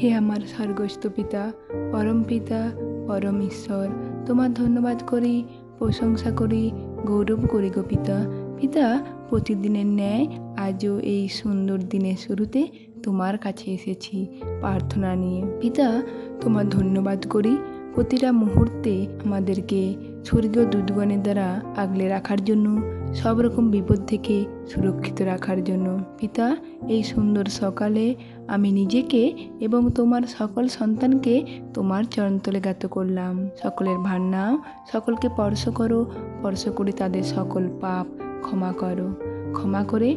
হে আমার স্বর্গস্থ পিতা, পরম পিতা, পরম ঈশ্বর, তোমার ধন্যবাদ করি, প্রশংসা করি, গৌরব করি গো পিতা। পিতা, প্রতিদিনের ন্যায় আজও এই সুন্দর দিনের শুরুতে তোমার কাছে এসেছি প্রার্থনা নিয়ে। পিতা, তোমার ধন্যবাদ করি প্রতিটা মুহূর্তে আমাদেরকে স্বর্গীয় দূতগণের দ্বারা আগলে রাখার জন্য, সব রকম বিপদ থেকে সুরক্ষিত রাখার জন্য। পিতা, এই সুন্দর সকালে আমি নিজেকে এবং তোমার সকল সন্তানকে তোমার চরণতলে জ্ঞাত করলাম। সকলের ভার নাও, সকলকে স্পর্শ করো, স্পর্শ করে তাদের সকল পাপ ক্ষমা করো, ক্ষমা করে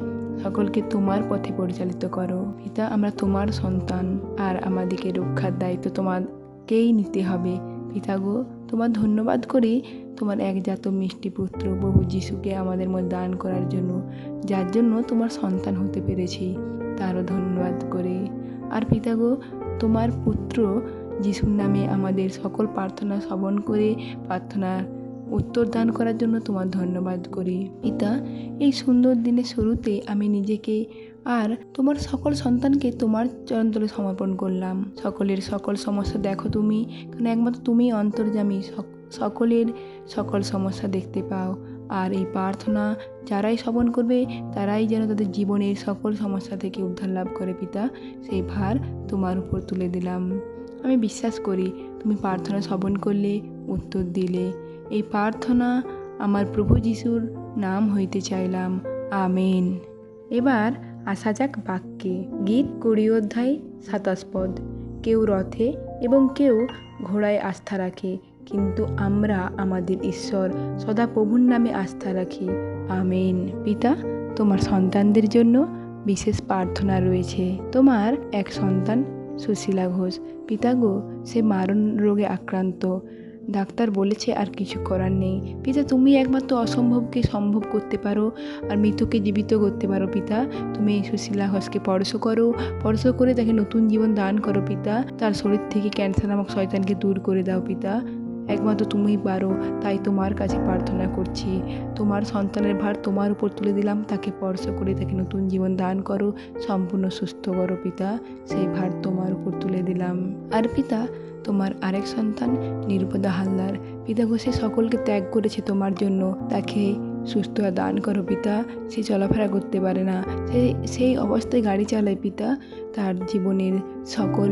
সকলকে তোমার পথে পরিচালিত করো। পিতা, আমরা তোমার সন্তান, আর আমাদেরকে রক্ষার দায়িত্ব তোমাকেই নিতে হবে। পিতা গো, তোমার ধন্যবাদ করি তোমার একজাত মিষ্টি পুত্র প্রভু যিশুকে আমাদের মধ্যে দান করার জন্য, যার জন্য তোমার সন্তান হতে পেরেছি, তারও ধন্যবাদ করি। আর পিতা গো, তোমার পুত্র যিশুর নামে আমাদের সকল প্রার্থনা শ্রবণ করে প্রার্থনার উত্তর দান করার জন্য তোমার ধন্যবাদ করি। পিতা, এই সুন্দর দিনের শুরুতে আমি নিজেকে আর তোমার সকল সন্তানকে তোমার চরণতলে সমর্পণ করলাম। সকলের সকল সমস্যা দেখো তুমি, কারণ একমাত্র তুমি অন্তর্যামী, সকলের সকল সমস্যা দেখতে পাও। আর এই প্রার্থনা যারাই শ্রবণ করবে তারাই যেন তাদের জীবনের সকল সমস্যা থেকে উদ্ধার লাভ করে। পিতা, সেই ভার তোমার উপর তুলে দিলাম। আমি বিশ্বাস করি তুমি প্রার্থনা শ্রবণ করলে, উত্তর দিলে। এই প্রার্থনা আমার প্রভু যিশুর নাম হইতে চাইলাম, আমেন। এবার আসা যাক বাক্যে। গীত 20 অধ্যায় 27 পদ। কেউ রথে এবং কেউ ঘোড়ায় আস্থা রাখে, কিন্তু আমরা আমাদের ঈশ্বর সদা প্রভুর নামে আস্থা রাখি, আমেন। পিতা, তোমার সন্তানদের জন্য বিশেষ প্রার্থনা রয়েছে। তোমার এক সন্তান সুশীলা ঘোষ, পিতা গো, সে মারণ রোগে আক্রান্ত। ডাক্তার বলেছে আর কিছু করার নেই। পিতা, তুমি একমাত্র অসম্ভবকে সম্ভব করতে পারো আর মৃতকে জীবিত করতে পারো। পিতা, তুমি এই সুশীলা ঘোষকে স্পর্শ করো, স্পর্শ করে তাকে নতুন জীবন দান করো। পিতা, তার শরীর থেকে ক্যান্সার নামক শয়তানকে দূর করে দাও। পিতা, একমাত্র তুমিই পারো, তাই তোমার কাছে প্রার্থনা করছি। তোমার সন্তানের ভার তোমার উপর তুলে দিলাম, তাকে স্পর্শ করে তাকে নতুন জীবন দান করো, সম্পূর্ণ সুস্থ করো। পিতা, সেই ভার তোমার উপর তুলে দিলাম। আর পিতা, তোমার আরেক সন্তান নির্বদা হালদার, পিতা গো, সে সকলকে ত্যাগ করেছে তোমার জন্য, তাকে সুস্থ দান করো। পিতা, সে চলাফেরা করতে পারে না, সেই অবস্থায় গাড়ি চালায়। পিতা, তার জীবনের সকল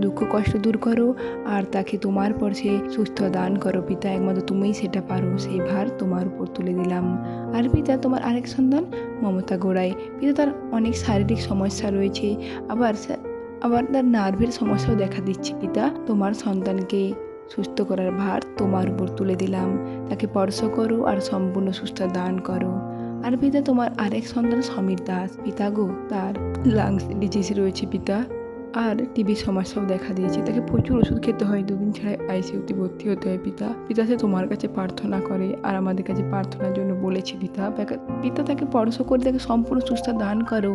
দুঃখ কষ্ট দূর করো আর তাকে তোমার পর সে সুস্থ দান করো। পিতা, একমাত্র তুমিই সেটা পারো, সেই ভার তোমার উপর তুলে দিলাম। আর পিতা, তোমার আরেক সন্তান মমতা গোড়াই, পিতা, তার অনেক শারীরিক সমস্যা রয়েছে, আবার তার নার্ভের সমস্যাও দেখা দিচ্ছে। পিতা, তোমার সন্তানকে সুস্থ করার ভার তোমার উপর তুলে দিলাম, তাকে স্পর্শ করো আর সম্পূর্ণ সুস্থ দান করো। আর পিতা, তোমার আরেক সন্তান সমীর দাস, পিতা গো, তার লাংস ডিজিজ রয়েছে। পিতা, আর টিবির সমস্যাও দেখা দিয়েছে, তাকে প্রচুর ওষুধ খেতে হয়, 2 দিন ছাড়া আইসিইউতে ভর্তি হতে হয়। পিতা, সে তোমার কাছে প্রার্থনা করে আর আমাদের কাছে প্রার্থনার জন্য বলেছে। পিতা, তাকে স্পর্শ করে তাকে সম্পূর্ণ সুস্থ দান করো,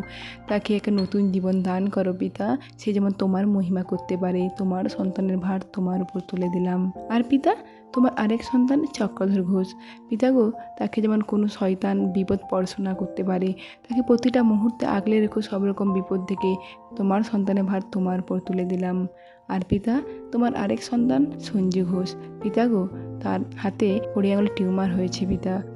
তাকে একটা নতুন জীবন দান করো। পিতা, সে যেমন তোমার মহিমা করতে পারে, তোমার সন্তানের ভার তোমার উপর তুলে দিলাম। আর পিতা, তোমার আরেক সন্তান চক্রধর ঘোষ, পিতা গো, তাকে যেমন কোনো শয়তান বিপদ স্পর্শ না করতে পারে, তাকে প্রতিটা মুহূর্তে আগলে রেখো সব রকম বিপদ থেকে, তোমার সন্তানের ভার তোমার উপর তুলে দিলাম। আর পিতা, তোমার আরেক সন্তান সঞ্জু ঘোষ, পিতা গো, তার হাতে 20 আঙুলে টিউমার হয়েছে।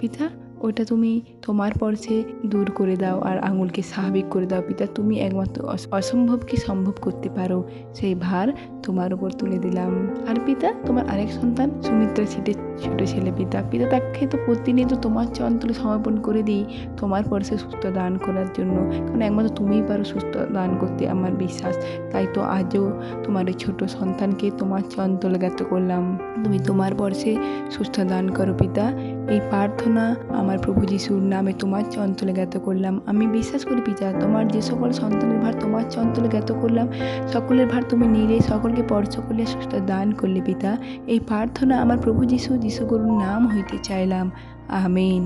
পিতা, ওটা তুমি তোমার পর্শে দূর করে দাও আর আঙুলকে স্বাভাবিক করে দাও। পিতা, তুমি একমাত্র অসম্ভবকে সম্ভব করতে পারো, সেই ভার তোমার উপর তুলে দিলাম। আর পিতা, তোমার আরেক সন্তান সুমিত্রা ছিটের ছোট ছেলে, পিতা, তাকে তো প্রতিনিয়ত তোমার চরণতলে সমর্পণ করে দিই তোমার পর্শে সুস্থ দান করার জন্য, কারণ একমাত্র তুমিই পারো সুস্থ দান করতে, আমার বিশ্বাস। তাই তো আজও তোমার এই ছোট সন্তানকে তোমার চরণতলে জ্ঞাত করলাম, তুমি তোমার পর্শে সুস্থ দান করো। পিতা, এই প্রার্থনা আমার প্রভু যিশুর নামে তোমার চরণতলে জ্ঞাত করলাম। আমি বিশ্বাস করি পিতা, তোমার যে সকল সন্তানের ভার তোমার চরণতলে জ্ঞাত করলাম, সকলের ভার তুমি নিলে, সকলকে স্পর্শ করলে, সুস্থ দান করলে। পিতা, এই প্রার্থনা আমার প্রভু যিশু গুরুর নাম হইতে চাইলাম, আমেন।